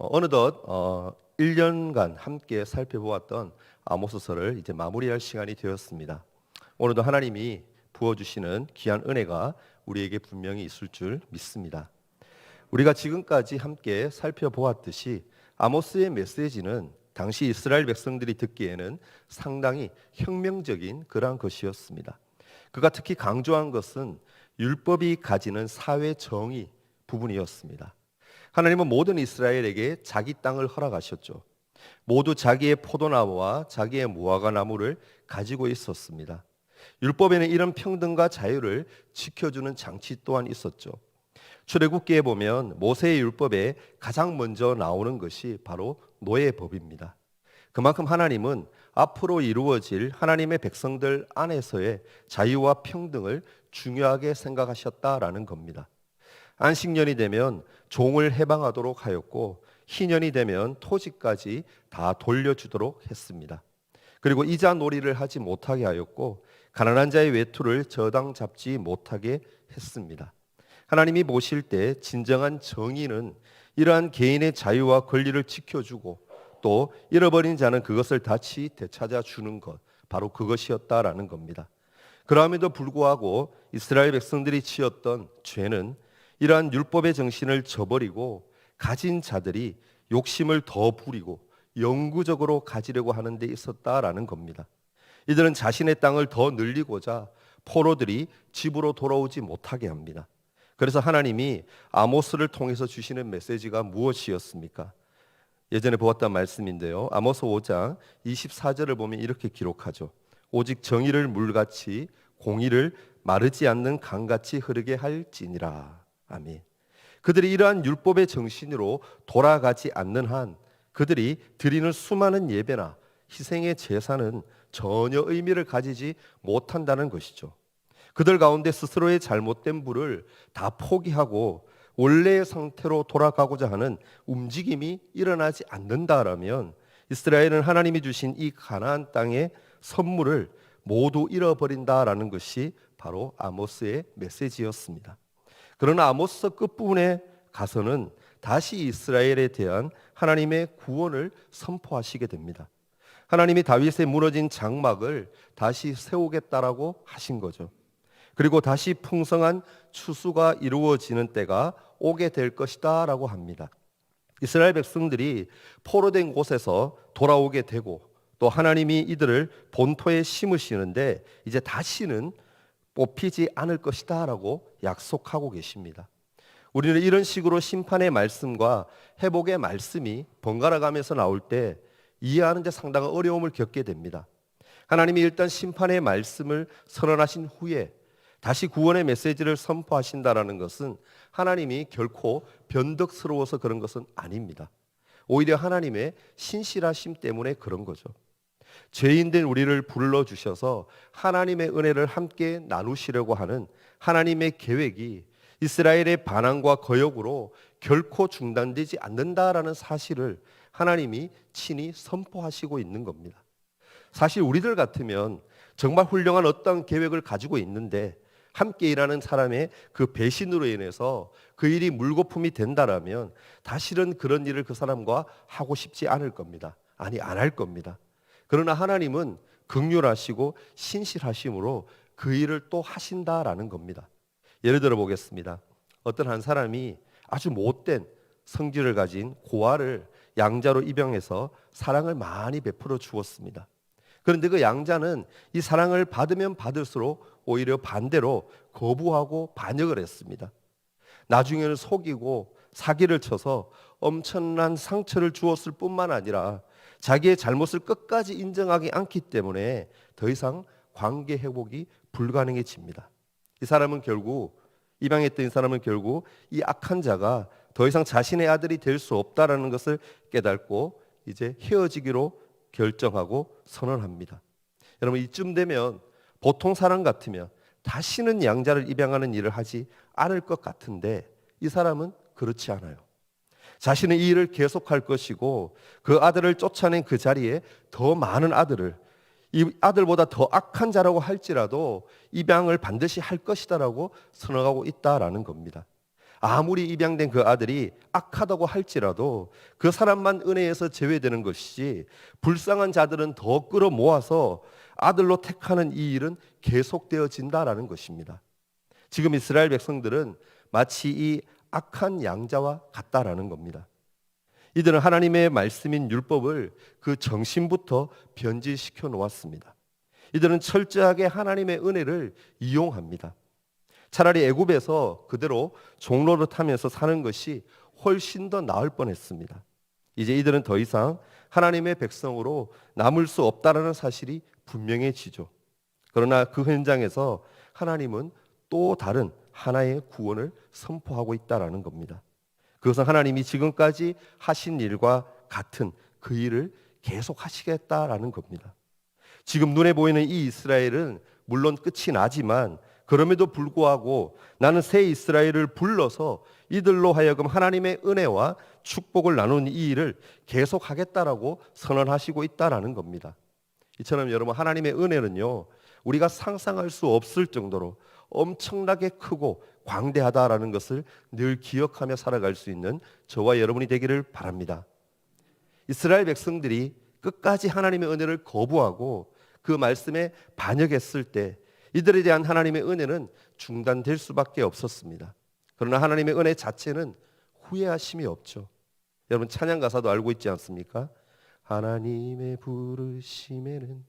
어느덧 1년간 함께 살펴보았던 아모스서를 이제 마무리할 시간이 되었습니다. 오늘도 하나님이 부어주시는 귀한 은혜가 우리에게 분명히 있을 줄 믿습니다. 우리가 지금까지 함께 살펴보았듯이 아모스의 메시지는 당시 이스라엘 백성들이 듣기에는 상당히 혁명적인 그러한 것이었습니다. 그가 특히 강조한 것은 율법이 가지는 사회 정의 부분이었습니다. 하나님은 모든 이스라엘에게 자기 땅을 허락하셨죠. 모두 자기의 포도나무와 자기의 무화과 나무를 가지고 있었습니다. 율법에는 이런 평등과 자유를 지켜주는 장치 또한 있었죠. 출애굽기에 보면 모세의 율법에 가장 먼저 나오는 것이 바로 노예법입니다. 그만큼 하나님은 앞으로 이루어질 하나님의 백성들 안에서의 자유와 평등을 중요하게 생각하셨다라는 겁니다. 안식년이 되면 종을 해방하도록 하였고 희년이 되면 토지까지 다 돌려주도록 했습니다. 그리고 이자 놀이를 하지 못하게 하였고 가난한 자의 외투를 저당 잡지 못하게 했습니다. 하나님이 보실 때 진정한 정의는 이러한 개인의 자유와 권리를 지켜주고 또 잃어버린 자는 그것을 다시 되찾아 주는 것, 바로 그것이었다라는 겁니다. 그럼에도 불구하고 이스라엘 백성들이 지었던 죄는 이러한 율법의 정신을 저버리고 가진 자들이 욕심을 더 부리고 영구적으로 가지려고 하는 데 있었다라는 겁니다. 이들은 자신의 땅을 더 늘리고자 포로들이 집으로 돌아오지 못하게 합니다. 그래서 하나님이 아모스를 통해서 주시는 메시지가 무엇이었습니까? 예전에 보았던 말씀인데요. 아모스 5장 24절을 보면 이렇게 기록하죠. 오직 정의를 물같이 공의를 마르지 않는 강같이 흐르게 할지니라. 아멘. 그들이 이러한 율법의 정신으로 돌아가지 않는 한 그들이 드리는 수많은 예배나 희생의 제사는 전혀 의미를 가지지 못한다는 것이죠. 그들 가운데 스스로의 잘못된 불을 다 포기하고 원래의 상태로 돌아가고자 하는 움직임이 일어나지 않는다라면 이스라엘은 하나님이 주신 이 가나안 땅의 선물을 모두 잃어버린다라는 것이 바로 아모스의 메시지였습니다. 그러나 아모스 끝부분에 가서는 다시 이스라엘에 대한 하나님의 구원을 선포하시게 됩니다. 하나님이 다윗의 무너진 장막을 다시 세우겠다라고 하신 거죠. 그리고 다시 풍성한 추수가 이루어지는 때가 오게 될 것이다 라고 합니다. 이스라엘 백성들이 포로된 곳에서 돌아오게 되고 또 하나님이 이들을 본토에 심으시는데 이제 다시는 뽑히지 않을 것이다 라고 약속하고 계십니다. 우리는 이런 식으로 심판의 말씀과 회복의 말씀이 번갈아 가면서 나올 때 이해하는 데 상당한 어려움을 겪게 됩니다. 하나님이 일단 심판의 말씀을 선언하신 후에 다시 구원의 메시지를 선포하신다라는 것은 하나님이 결코 변덕스러워서 그런 것은 아닙니다. 오히려 하나님의 신실하심 때문에 그런 거죠. 죄인된 우리를 불러주셔서 하나님의 은혜를 함께 나누시려고 하는 하나님의 계획이 이스라엘의 반항과 거역으로 결코 중단되지 않는다라는 사실을 하나님이 친히 선포하시고 있는 겁니다. 사실 우리들 같으면 정말 훌륭한 어떤 계획을 가지고 있는데 함께 일하는 사람의 그 배신으로 인해서 그 일이 물거품이 된다라면 다시는 그런 일을 그 사람과 하고 싶지 않을 겁니다. 아니, 안 할 겁니다. 그러나 하나님은 긍휼하시고 신실하심으로 그 일을 또 하신다라는 겁니다. 예를 들어 보겠습니다. 어떤 한 사람이 아주 못된 성질을 가진 고아를 양자로 입양해서 사랑을 많이 베풀어 주었습니다. 그런데 그 양자는 이 사랑을 받으면 받을수록 오히려 반대로 거부하고 반역을 했습니다. 나중에는 속이고 사기를 쳐서 엄청난 상처를 주었을 뿐만 아니라 자기의 잘못을 끝까지 인정하지 않기 때문에 더 이상 관계 회복이 불가능해집니다. 입양했던 이 사람은 결국 이 악한 자가 더 이상 자신의 아들이 될 수 없다라는 것을 깨닫고 이제 헤어지기로 결정하고 선언합니다. 여러분, 이쯤 되면 보통 사람 같으면 다시는 양자를 입양하는 일을 하지 않을 것 같은데 이 사람은 그렇지 않아요. 자신은 이 일을 계속할 것이고 그 아들을 쫓아낸 그 자리에 더 많은 아들을 이 아들보다 더 악한 자라고 할지라도 입양을 반드시 할 것이다라고 선언하고 있다라는 겁니다. 아무리 입양된 그 아들이 악하다고 할지라도 그 사람만 은혜에서 제외되는 것이지, 불쌍한 자들은 더 끌어모아서 아들로 택하는 이 일은 계속되어진다라는 것입니다. 지금 이스라엘 백성들은 마치 이 악한 양자와 같다라는 겁니다. 이들은 하나님의 말씀인 율법을 그 정신부터 변질시켜 놓았습니다. 이들은 철저하게 하나님의 은혜를 이용합니다. 차라리 애굽에서 그대로 종로를 타면서 사는 것이 훨씬 더 나을 뻔했습니다. 이제 이들은 더 이상 하나님의 백성으로 남을 수 없다라는 사실이 분명해지죠. 그러나 그 현장에서 하나님은 또 다른 하나의 구원을 선포하고 있다라는 겁니다. 그것은 하나님이 지금까지 하신 일과 같은 그 일을 계속 하시겠다라는 겁니다. 지금 눈에 보이는 이 이스라엘은 물론 끝이 나지만, 그럼에도 불구하고 나는 새 이스라엘을 불러서 이들로 하여금 하나님의 은혜와 축복을 나누는 이 일을 계속하겠다라고 선언하시고 있다라는 겁니다. 이처럼 여러분, 하나님의 은혜는요, 우리가 상상할 수 없을 정도로 엄청나게 크고 광대하다라는 것을 늘 기억하며 살아갈 수 있는 저와 여러분이 되기를 바랍니다. 이스라엘 백성들이 끝까지 하나님의 은혜를 거부하고 그 말씀에 반역했을 때 이들에 대한 하나님의 은혜는 중단될 수밖에 없었습니다. 그러나 하나님의 은혜 자체는 후회하심이 없죠. 여러분, 찬양 가사도 알고 있지 않습니까? 하나님의 부르심에는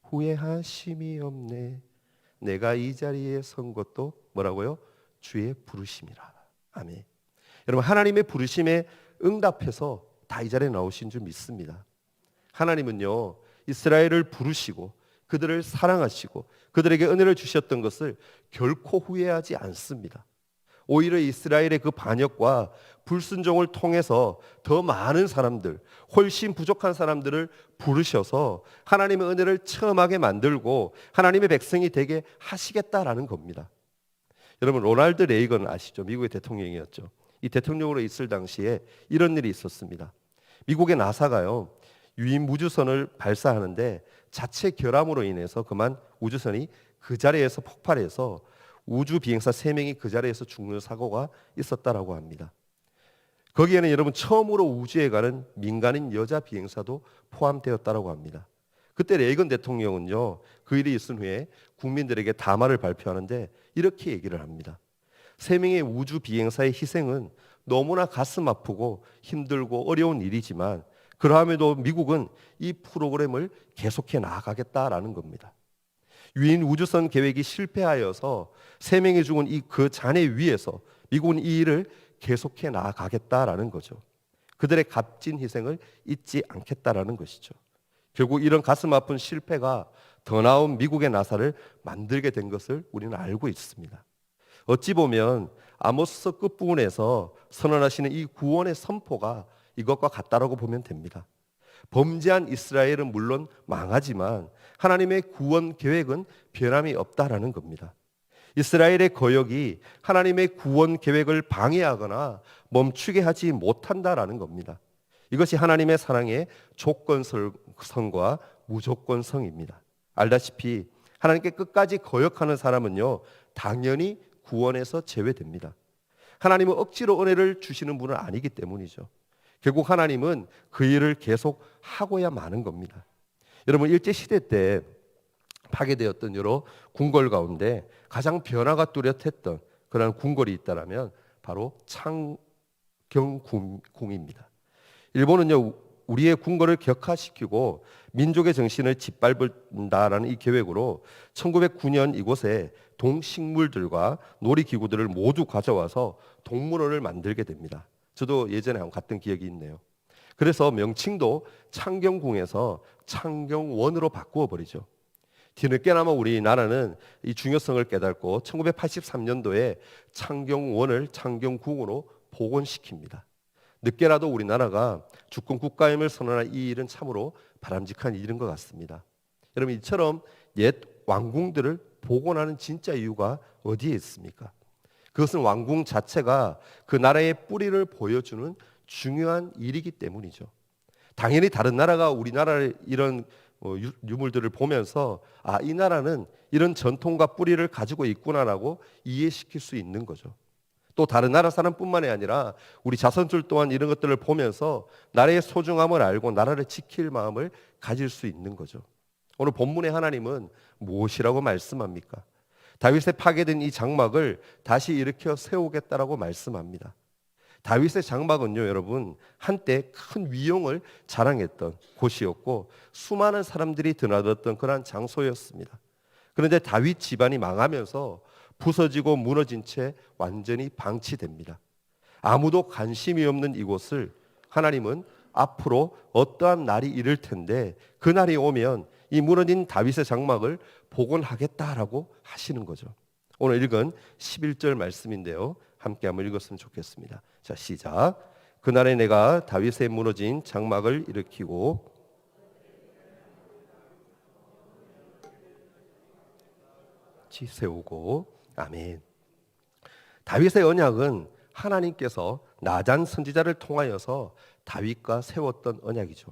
후회하심이 없네. 내가 이 자리에 선 것도 뭐라고요? 주의 부르심이라. 아멘. 여러분, 하나님의 부르심에 응답해서 다 이 자리에 나오신 줄 믿습니다. 하나님은요, 이스라엘을 부르시고 그들을 사랑하시고 그들에게 은혜를 주셨던 것을 결코 후회하지 않습니다. 오히려 이스라엘의 그 반역과 불순종을 통해서 더 많은 사람들, 훨씬 부족한 사람들을 부르셔서 하나님의 은혜를 체험하게 만들고 하나님의 백성이 되게 하시겠다라는 겁니다. 여러분, 로널드 레이건 아시죠? 미국의 대통령이었죠. 이 대통령으로 있을 당시에 이런 일이 있었습니다. 미국의 나사가요, 유인 우주선을 발사하는데 자체 결함으로 인해서 그만 우주선이 그 자리에서 폭발해서 우주 비행사 3명이 그 자리에서 죽는 사고가 있었다라고 합니다. 거기에는 여러분, 처음으로 우주에 가는 민간인 여자 비행사도 포함되었다라고 합니다. 그때 레이건 대통령은요, 그 일이 있은 후에 국민들에게 담화를 발표하는데 이렇게 얘기를 합니다. 3명의 우주 비행사의 희생은 너무나 가슴 아프고 힘들고 어려운 일이지만, 그러함에도 미국은 이 프로그램을 계속해 나가겠다라는 겁니다. 유인 우주선 계획이 실패하여서 3명이 죽은 그 잔해 위에서 미국은 이 일을 계속해 나가겠다라는 거죠. 그들의 값진 희생을 잊지 않겠다라는 것이죠. 결국 이런 가슴 아픈 실패가 더 나은 미국의 나사를 만들게 된 것을 우리는 알고 있습니다. 어찌 보면 아모스서 끝부분에서 선언하시는 이 구원의 선포가 이것과 같다라고 보면 됩니다. 범죄한 이스라엘은 물론 망하지만 하나님의 구원 계획은 변함이 없다라는 겁니다. 이스라엘의 거역이 하나님의 구원 계획을 방해하거나 멈추게 하지 못한다라는 겁니다. 이것이 하나님의 사랑의 조건성과 무조건성입니다. 알다시피 하나님께 끝까지 거역하는 사람은요, 당연히 구원에서 제외됩니다. 하나님은 억지로 은혜를 주시는 분은 아니기 때문이죠. 결국 하나님은 그 일을 계속 하고야 마는 겁니다. 여러분, 일제시대 때 파괴되었던 여러 궁궐 가운데 가장 변화가 뚜렷했던 그런 궁궐이 있다라면 바로 창경궁입니다. 일본은요, 우리의 궁궐을 격화시키고 민족의 정신을 짓밟는다라는 이 계획으로 1909년 이곳에 동식물들과 놀이기구들을 모두 가져와서 동물원을 만들게 됩니다. 저도 예전에 한번 갔던 기억이 있네요. 그래서 명칭도 창경궁에서 창경원으로 바꾸어 버리죠. 뒤늦게나마 우리나라는 이 중요성을 깨닫고 1983년도에 창경원을 창경궁으로 복원시킵니다. 늦게라도 우리나라가 주권 국가임을 선언한 이 일은 참으로 바람직한 일인 것 같습니다. 여러분, 이처럼 옛 왕궁들을 복원하는 진짜 이유가 어디에 있습니까? 그것은 왕궁 자체가 그 나라의 뿌리를 보여주는 중요한 일이기 때문이죠. 당연히 다른 나라가 우리나라의 이런 유물들을 보면서 이 나라는 이런 전통과 뿌리를 가지고 있구나라고 이해시킬 수 있는 거죠. 또 다른 나라 사람뿐만이 아니라 우리 자손들 또한 이런 것들을 보면서 나라의 소중함을 알고 나라를 지킬 마음을 가질 수 있는 거죠. 오늘 본문의 하나님은 무엇이라고 말씀합니까? 다윗의 파괴된 이 장막을 다시 일으켜 세우겠다라고 말씀합니다. 다윗의 장막은요, 여러분, 한때 큰 위용을 자랑했던 곳이었고 수많은 사람들이 드나들었던 그러한 장소였습니다. 그런데 다윗 집안이 망하면서 부서지고 무너진 채 완전히 방치됩니다. 아무도 관심이 없는 이곳을 하나님은 앞으로 어떠한 날이 이를 텐데 그 날이 오면 이 무너진 다윗의 장막을 복원하겠다라고 하시는 거죠. 오늘 읽은 11절 말씀인데요. 함께 한번 읽었으면 좋겠습니다. 자, 시작. 그날에 내가 다윗의 무너진 장막을 일으키고 세우고. 아멘. 다윗의 언약은 하나님께서 나단 선지자를 통하여서 다윗과 세웠던 언약이죠.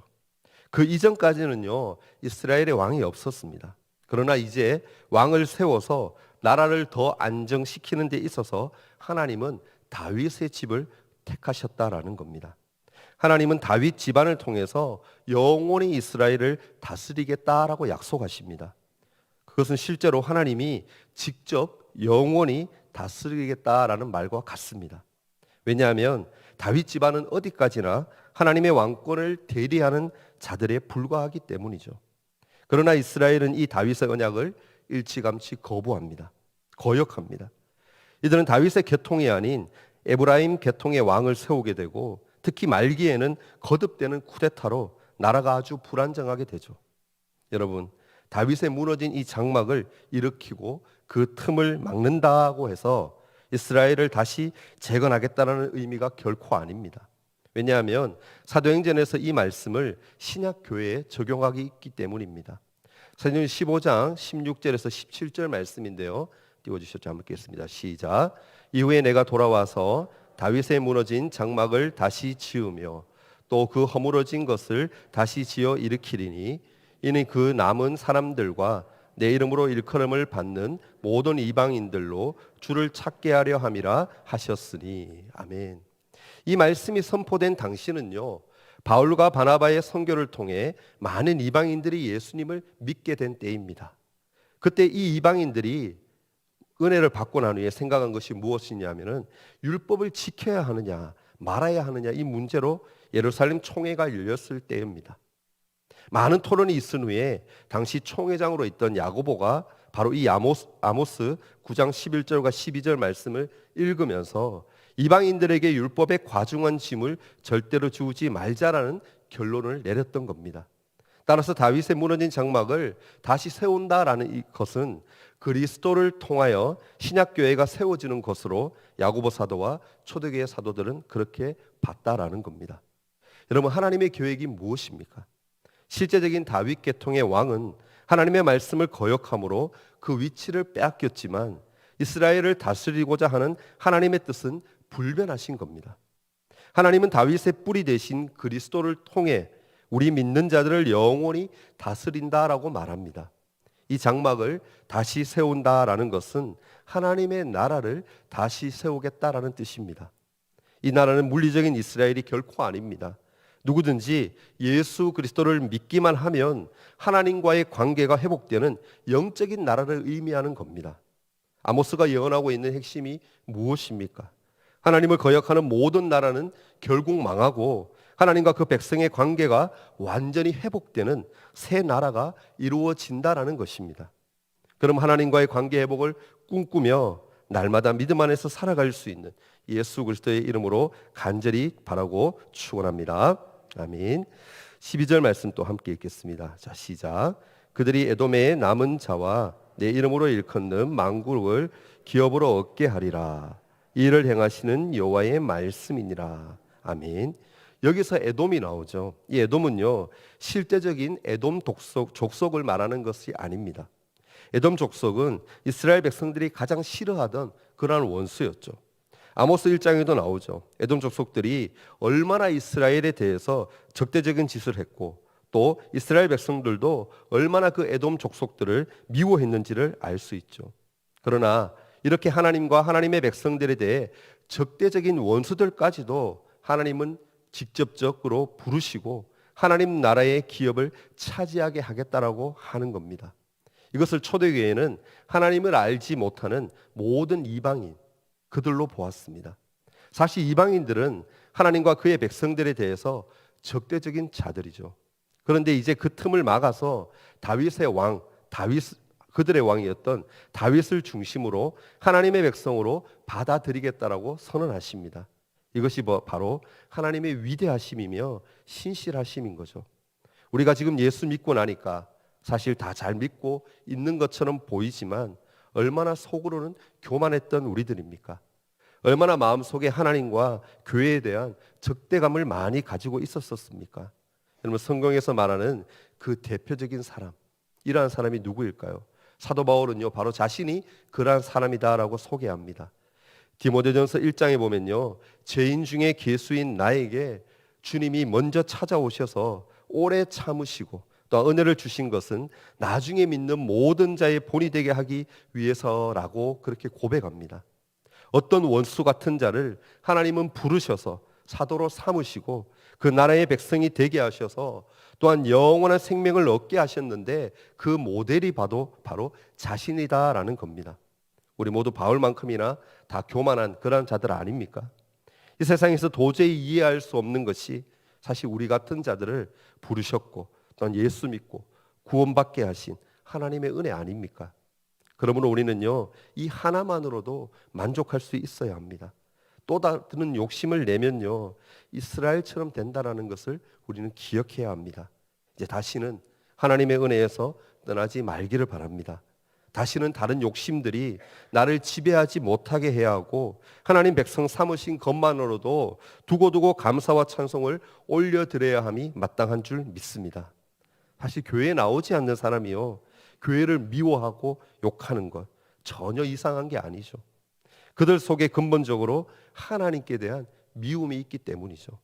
그 이전까지는요, 이스라엘의 왕이 없었습니다. 그러나 이제 왕을 세워서 나라를 더 안정시키는 데 있어서 하나님은 다윗의 집을 택하셨다라는 겁니다. 하나님은 다윗 집안을 통해서 영원히 이스라엘을 다스리겠다라고 약속하십니다. 그것은 실제로 하나님이 직접 영원히 다스리겠다라는 말과 같습니다. 왜냐하면 다윗 집안은 어디까지나 하나님의 왕권을 대리하는 자들에 불과하기 때문이죠. 그러나 이스라엘은 이 다윗의 언약을 일찌감치 거부합니다. 거역합니다. 이들은 다윗의 계통이 아닌 에브라임 계통의 왕을 세우게 되고 특히 말기에는 거듭되는 쿠데타로 나라가 아주 불안정하게 되죠. 여러분, 다윗의 무너진 이 장막을 일으키고 그 틈을 막는다고 해서 이스라엘을 다시 재건하겠다는 의미가 결코 아닙니다. 왜냐하면 사도행전에서 이 말씀을 신약 교회에 적용하기 있기 때문입니다. 사도행전 15장 16절에서 17절 말씀인데요. 띄워주셨죠? 한번 읽겠습니다. 시작. 이후에 내가 돌아와서 다윗의 무너진 장막을 다시 지으며 또 그 허물어진 것을 다시 지어 일으키리니 이는 그 남은 사람들과 내 이름으로 일컬음을 받는 모든 이방인들로 주를 찾게 하려 함이라 하셨으니. 아멘. 이 말씀이 선포된 당시는요, 바울과 바나바의 선교를 통해 많은 이방인들이 예수님을 믿게 된 때입니다. 그때 이 이방인들이 은혜를 받고 난 후에 생각한 것이 무엇이냐면은 율법을 지켜야 하느냐 말아야 하느냐 이 문제로 예루살렘 총회가 열렸을 때입니다. 많은 토론이 있은 후에 당시 총회장으로 있던 야고보가 바로 이 아모스 9장 11절과 12절 말씀을 읽으면서 이방인들에게 율법의 과중한 짐을 절대로 주지 말자라는 결론을 내렸던 겁니다. 따라서 다윗의 무너진 장막을 다시 세운다라는 것은 그리스도를 통하여 신약교회가 세워지는 것으로 야고보 사도와 초대교회 사도들은 그렇게 봤다라는 겁니다. 여러분, 하나님의 계획이 무엇입니까? 실제적인 다윗 계통의 왕은 하나님의 말씀을 거역함으로 그 위치를 빼앗겼지만 이스라엘을 다스리고자 하는 하나님의 뜻은 불변하신 겁니다. 하나님은 다윗의 뿌리 대신 그리스도를 통해 우리 믿는 자들을 영원히 다스린다라고 말합니다. 이 장막을 다시 세운다라는 것은 하나님의 나라를 다시 세우겠다라는 뜻입니다. 이 나라는 물리적인 이스라엘이 결코 아닙니다. 누구든지 예수 그리스도를 믿기만 하면 하나님과의 관계가 회복되는 영적인 나라를 의미하는 겁니다. 아모스가 예언하고 있는 핵심이 무엇입니까? 하나님을 거역하는 모든 나라는 결국 망하고 하나님과 그 백성의 관계가 완전히 회복되는 새 나라가 이루어진다라는 것입니다. 그럼 하나님과의 관계 회복을 꿈꾸며 날마다 믿음 안에서 살아갈 수 있는 예수 그리스도의 이름으로 간절히 바라고 축원합니다. 아멘. 12절 말씀 또 함께 읽겠습니다. 자, 시작. 그들이 에돔의 남은 자와 내 이름으로 일컫는 만국을 기업으로 얻게 하리라. 이를 행하시는 여호와의 말씀이니라. 아멘. 여기서 에돔이 나오죠. 이 에돔은요, 실제적인 에돔 족속을 말하는 것이 아닙니다. 에돔 족속은 이스라엘 백성들이 가장 싫어하던 그러한 원수였죠. 아모스 1장에도 나오죠. 에돔 족속들이 얼마나 이스라엘에 대해서 적대적인 짓을 했고 또 이스라엘 백성들도 얼마나 그 에돔 족속들을 미워했는지를 알 수 있죠. 그러나 이렇게 하나님과 하나님의 백성들에 대해 적대적인 원수들까지도 하나님은 직접적으로 부르시고 하나님 나라의 기업을 차지하게 하겠다라고 하는 겁니다. 이것을 초대교회는 하나님을 알지 못하는 모든 이방인, 그들로 보았습니다. 사실 이방인들은 하나님과 그의 백성들에 대해서 적대적인 자들이죠. 그런데 이제 그 틈을 막아서 다윗의 왕, 그들의 왕이었던 다윗을 중심으로 하나님의 백성으로 받아들이겠다라고 선언하십니다. 이것이 바로 하나님의 위대하심이며 신실하심인 거죠. 우리가 지금 예수 믿고 나니까 사실 다 잘 믿고 있는 것처럼 보이지만 얼마나 속으로는 교만했던 우리들입니까? 얼마나 마음속에 하나님과 교회에 대한 적대감을 많이 가지고 있었습니까? 여러분, 성경에서 말하는 그 대표적인 사람, 이러한 사람이 누구일까요? 사도 바울은요, 바로 자신이 그러한 사람이다라고 소개합니다. 디모데전서 1장에 보면요, 죄인 중에 괴수인 나에게 주님이 먼저 찾아오셔서 오래 참으시고 또 은혜를 주신 것은 나중에 믿는 모든 자의 본이 되게 하기 위해서라고 그렇게 고백합니다. 어떤 원수 같은 자를 하나님은 부르셔서 사도로 삼으시고 그 나라의 백성이 되게 하셔서 또한 영원한 생명을 얻게 하셨는데 그 모델이 바로 자신이다라는 겁니다. 우리 모두 바울만큼이나 다 교만한 그런 자들 아닙니까? 이 세상에서 도저히 이해할 수 없는 것이 사실 우리 같은 자들을 부르셨고 또한 예수 믿고 구원받게 하신 하나님의 은혜 아닙니까? 그러므로 우리는요, 이 하나만으로도 만족할 수 있어야 합니다. 또 다른 욕심을 내면요, 이스라엘처럼 된다라는 것을 우리는 기억해야 합니다. 이제 다시는 하나님의 은혜에서 떠나지 말기를 바랍니다. 다시는 다른 욕심들이 나를 지배하지 못하게 해야 하고 하나님 백성 삼으신 것만으로도 두고두고 감사와 찬송을 올려드려야 함이 마땅한 줄 믿습니다. 사실 교회에 나오지 않는 사람이요, 교회를 미워하고 욕하는 것 전혀 이상한 게 아니죠. 그들 속에 근본적으로 하나님께 대한 미움이 있기 때문이죠.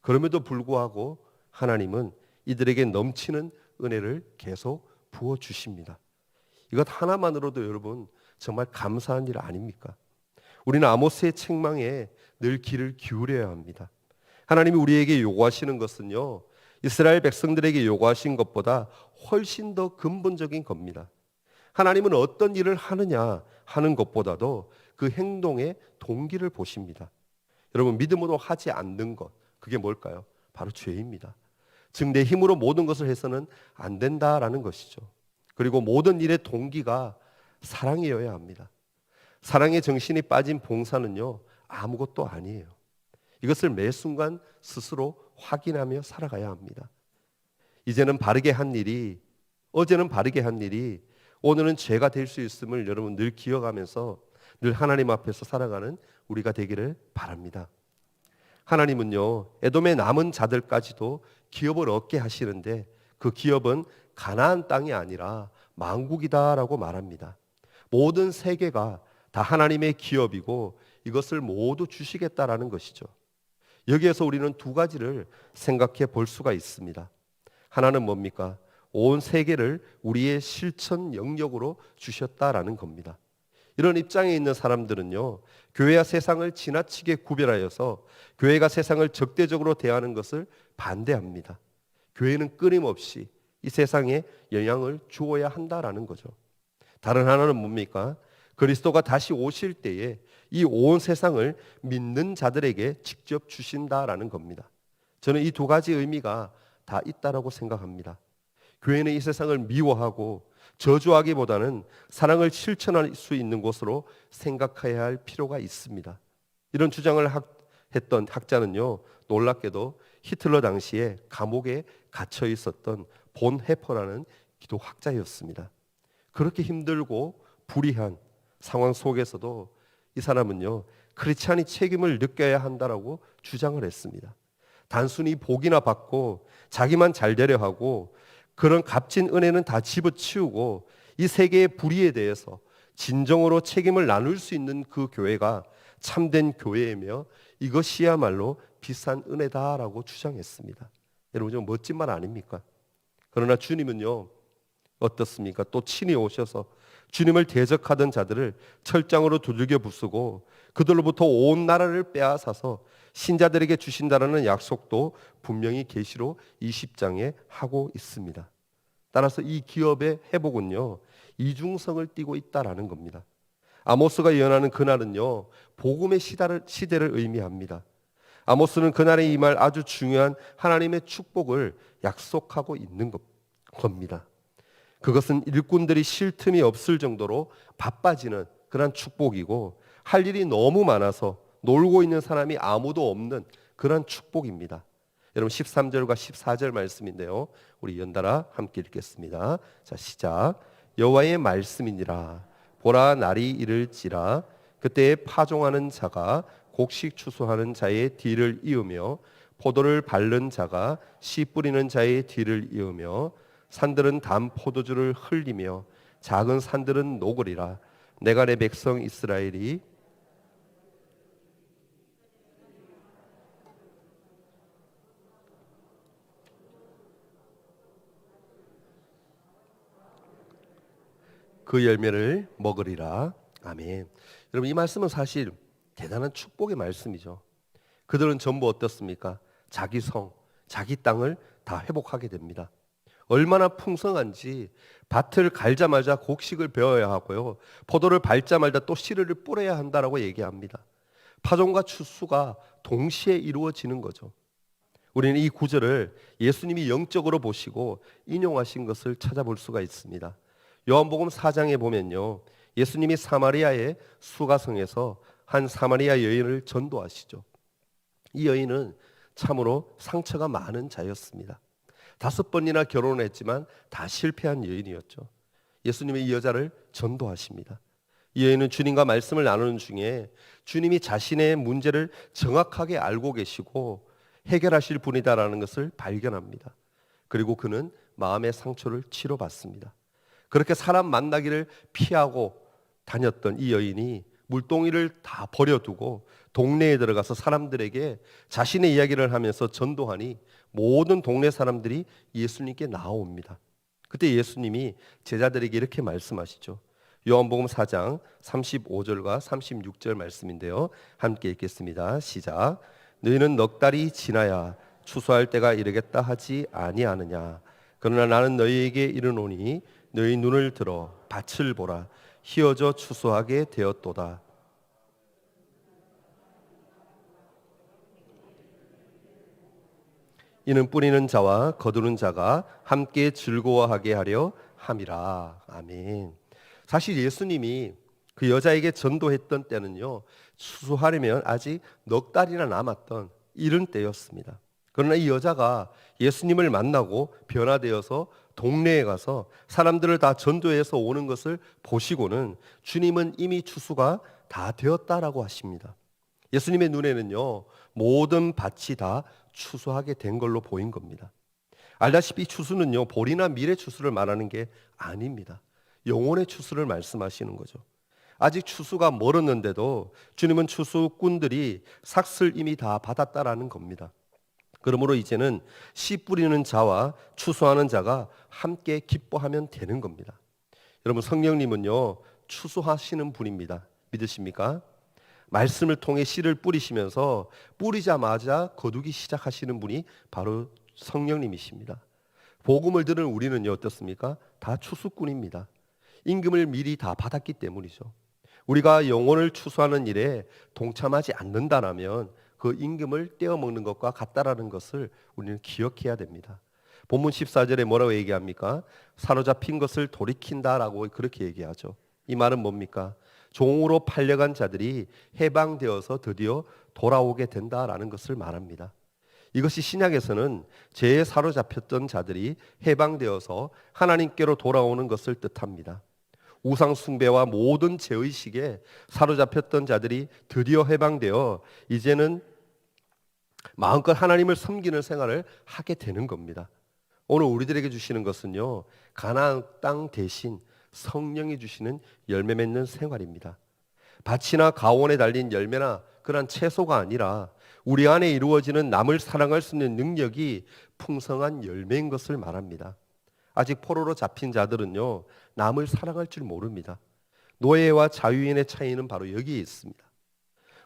그럼에도 불구하고 하나님은 이들에게 넘치는 은혜를 계속 부어주십니다. 이것 하나만으로도 여러분 정말 감사한 일 아닙니까? 우리는 아모스의 책망에 늘 귀를 기울여야 합니다. 하나님이 우리에게 요구하시는 것은요, 이스라엘 백성들에게 요구하신 것보다 훨씬 더 근본적인 겁니다. 하나님은 어떤 일을 하느냐 하는 것보다도 그 행동의 동기를 보십니다. 여러분, 믿음으로 하지 않는 것, 그게 뭘까요? 바로 죄입니다. 즉 내 힘으로 모든 것을 해서는 안 된다라는 것이죠. 그리고 모든 일의 동기가 사랑이어야 합니다. 사랑의 정신이 빠진 봉사는요, 아무것도 아니에요. 이것을 매 순간 스스로 확인하며 살아가야 합니다. 이제는 바르게 한 일이, 어제는 바르게 한 일이 오늘은 죄가 될 수 있음을 여러분 늘 기억하면서 늘 하나님 앞에서 살아가는 우리가 되기를 바랍니다. 하나님은요, 에돔의 남은 자들까지도 기업을 얻게 하시는데 그 기업은 가나안 땅이 아니라 만국이다라고 말합니다. 모든 세계가 다 하나님의 기업이고 이것을 모두 주시겠다라는 것이죠. 여기에서 우리는 두 가지를 생각해 볼 수가 있습니다. 하나는 뭡니까? 온 세계를 우리의 실천 영역으로 주셨다라는 겁니다. 이런 입장에 있는 사람들은요, 교회와 세상을 지나치게 구별하여서 교회가 세상을 적대적으로 대하는 것을 반대합니다. 교회는 끊임없이 이 세상에 영향을 주어야 한다라는 거죠. 다른 하나는 뭡니까? 그리스도가 다시 오실 때에 이 온 세상을 믿는 자들에게 직접 주신다라는 겁니다. 저는 이 두 가지 의미가 다 있다라고 생각합니다. 교회는 이 세상을 미워하고 저주하기보다는 사랑을 실천할 수 있는 곳으로 생각해야 할 필요가 있습니다. 이런 주장을 했던 학자는요, 놀랍게도 히틀러 당시에 감옥에 갇혀 있었던 본 해퍼라는 기독학자였습니다. 그렇게 힘들고 불의한 상황 속에서도 이 사람은요, 크리스찬이 책임을 느껴야 한다라고 주장을 했습니다. 단순히 복이나 받고 자기만 잘 되려 하고 그런 값진 은혜는 다 집어치우고 이 세계의 불의에 대해서 진정으로 책임을 나눌 수 있는 그 교회가 참된 교회이며 이것이야말로 비싼 은혜다라고 주장했습니다. 여러분, 좀 멋진 말 아닙니까? 그러나 주님은요, 어떻습니까? 또 친히 오셔서 주님을 대적하던 자들을 철장으로 두들겨 부수고 그들로부터 온 나라를 빼앗아서 신자들에게 주신다라는 약속도 분명히 계시록 20장에 하고 있습니다. 따라서 이 기업의 회복은요, 이중성을 띠고 있다라는 겁니다. 아모스가 예언하는 그날은요, 복음의 시대를 의미합니다. 아모스는 그날에 임할 아주 중요한 하나님의 축복을 약속하고 있는 겁니다. 그것은 일꾼들이 쉴 틈이 없을 정도로 바빠지는 그런 축복이고, 할 일이 너무 많아서 놀고 있는 사람이 아무도 없는 그런 축복입니다. 여러분 13절과 14절 말씀인데요, 우리 연달아 함께 읽겠습니다. 자, 시작. 여호와의 말씀이니라. 보라, 날이 이를지라. 그때에 파종하는 자가 곡식 추수하는 자의 뒤를 이으며 포도를 밟는 자가 씨 뿌리는 자의 뒤를 이으며 산들은 단 포도주를 흘리며 작은 산들은 녹으리라. 내가 내 백성 이스라엘이 그 열매를 먹으리라. 아멘. 여러분 이 말씀은 사실 대단한 축복의 말씀이죠. 그들은 전부 어떻습니까? 자기 성, 자기 땅을 다 회복하게 됩니다. 얼마나 풍성한지 밭을 갈자마자 곡식을 베어야 하고요, 포도를 밟자마자 또 씨를 뿌려야 한다라고 얘기합니다. 파종과 추수가 동시에 이루어지는 거죠. 우리는 이 구절을 예수님이 영적으로 보시고 인용하신 것을 찾아볼 수가 있습니다. 요한복음 4장에 보면요, 예수님이 사마리아의 수가성에서 한 사마리아 여인을 전도하시죠. 이 여인은 참으로 상처가 많은 자였습니다. 5번이나 결혼을 했지만 다 실패한 여인이었죠. 예수님이 이 여자를 전도하십니다. 이 여인은 주님과 말씀을 나누는 중에 주님이 자신의 문제를 정확하게 알고 계시고 해결하실 분이다라는 것을 발견합니다. 그리고 그는 마음의 상처를 치료받습니다. 그렇게 사람 만나기를 피하고 다녔던 이 여인이 물동이를 다 버려두고 동네에 들어가서 사람들에게 자신의 이야기를 하면서 전도하니 모든 동네 사람들이 예수님께 나옵니다. 그때 예수님이 제자들에게 이렇게 말씀하시죠. 요한복음 4장 35절과 36절 말씀인데요, 함께 읽겠습니다. 시작. 너희는 넉 달이 지나야 추수할 때가 이르겠다 하지 아니하느냐. 그러나 나는 너희에게 이르노니 너희 눈을 들어 밭을 보라. 희어져 추수하게 되었도다. 이는 뿌리는 자와 거두는 자가 함께 즐거워하게 하려 함이라. 아멘. 사실 예수님이 그 여자에게 전도했던 때는요, 추수하려면 아직 넉 달이나 남았던 이른 때였습니다. 그러나 이 여자가 예수님을 만나고 변화되어서 동네에 가서 사람들을 다 전도해서 오는 것을 보시고는 주님은 이미 추수가 다 되었다라고 하십니다. 예수님의 눈에는요, 모든 밭이 다 추수하게 된 걸로 보인 겁니다. 알다시피 추수는요, 볼이나 밀의 추수를 말하는 게 아닙니다. 영혼의 추수를 말씀하시는 거죠. 아직 추수가 멀었는데도 주님은 추수꾼들이 삭슬 이미 다 받았다라는 겁니다. 그러므로 이제는 씨 뿌리는 자와 추수하는 자가 함께 기뻐하면 되는 겁니다. 여러분 성령님은요, 추수하시는 분입니다. 믿으십니까? 말씀을 통해 씨를 뿌리시면서 뿌리자마자 거두기 시작하시는 분이 바로 성령님이십니다. 복음을 들은 우리는요, 어떻습니까? 다 추수꾼입니다. 임금을 미리 다 받았기 때문이죠. 우리가 영혼을 추수하는 일에 동참하지 않는다라면 그 임금을 떼어먹는 것과 같다라는 것을 우리는 기억해야 됩니다. 본문 14절에 뭐라고 얘기합니까? 사로잡힌 것을 돌이킨다라고 그렇게 얘기하죠. 이 말은 뭡니까? 종으로 팔려간 자들이 해방되어서 드디어 돌아오게 된다라는 것을 말합니다. 이것이 신약에서는 죄에 사로잡혔던 자들이 해방되어서 하나님께로 돌아오는 것을 뜻합니다. 우상 숭배와 모든 죄의식에 사로잡혔던 자들이 드디어 해방되어 이제는 마음껏 하나님을 섬기는 생활을 하게 되는 겁니다. 오늘 우리들에게 주시는 것은요, 가나안 땅 대신 성령이 주시는 열매 맺는 생활입니다. 밭이나 가온에 달린 열매나 그런 채소가 아니라 우리 안에 이루어지는 남을 사랑할 수 있는 능력이 풍성한 열매인 것을 말합니다. 아직 포로로 잡힌 자들은요, 남을 사랑할 줄 모릅니다. 노예와 자유인의 차이는 바로 여기에 있습니다.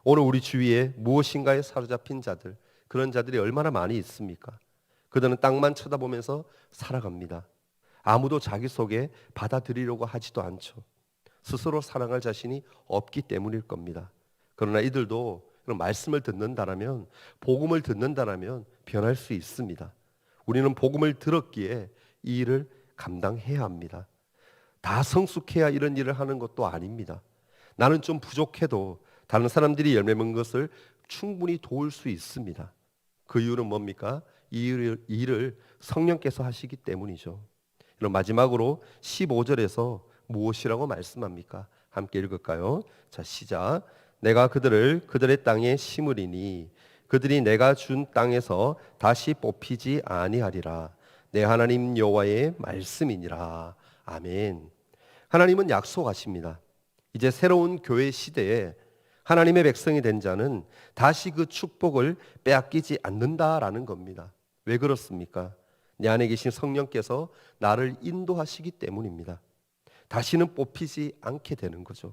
오늘 우리 주위에 무엇인가에 사로잡힌 자들, 그런 자들이 얼마나 많이 있습니까? 그들은 땅만 쳐다보면서 살아갑니다. 아무도 자기 속에 받아들이려고 하지도 않죠. 스스로 사랑할 자신이 없기 때문일 겁니다. 그러나 이들도 그런 말씀을 듣는다라면, 복음을 듣는다라면 변할 수 있습니다. 우리는 복음을 들었기에 이 일을 감당해야 합니다. 다 성숙해야 이런 일을 하는 것도 아닙니다. 나는 좀 부족해도 다른 사람들이 열매 맺는 것을 충분히 도울 수 있습니다. 그 이유는 뭡니까? 이 일을 성령께서 하시기 때문이죠. 그럼 마지막으로 15절에서 무엇이라고 말씀합니까? 함께 읽을까요? 자, 시작. 내가 그들을 그들의 땅에 심으리니 그들이 내가 준 땅에서 다시 뽑히지 아니하리라. 내 하나님 여호와의 말씀이니라. 아멘. 하나님은 약속하십니다. 이제 새로운 교회 시대에 하나님의 백성이 된 자는 다시 그 축복을 빼앗기지 않는다라는 겁니다. 왜 그렇습니까? 내 안에 계신 성령께서 나를 인도하시기 때문입니다. 다시는 뽑히지 않게 되는 거죠.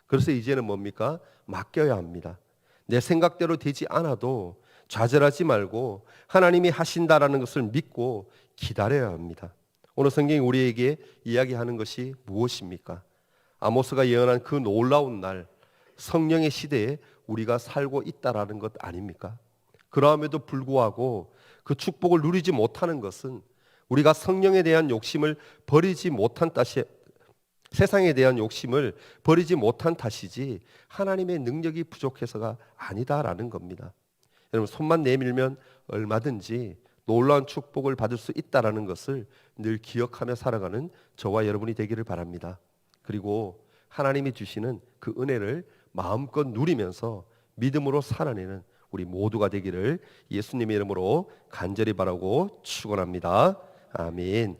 그래서 이제는 뭡니까? 맡겨야 합니다. 내 생각대로 되지 않아도 좌절하지 말고 하나님이 하신다라는 것을 믿고 기다려야 합니다. 오늘 성경이 우리에게 이야기하는 것이 무엇입니까? 아모스가 예언한 그 놀라운 날, 성령의 시대에 우리가 살고 있다라는 것 아닙니까? 그러함에도 불구하고 그 축복을 누리지 못하는 것은 우리가 성령에 대한 욕심을 버리지 못한 탓이, 세상에 대한 욕심을 버리지 못한 탓이지 하나님의 능력이 부족해서가 아니다라는 겁니다. 여러분, 손만 내밀면 얼마든지 놀라운 축복을 받을 수 있다라는 것을 늘 기억하며 살아가는 저와 여러분이 되기를 바랍니다. 그리고 하나님이 주시는 그 은혜를 마음껏 누리면서 믿음으로 살아내는 우리 모두가 되기를 예수님의 이름으로 간절히 바라고 축원합니다. 아멘.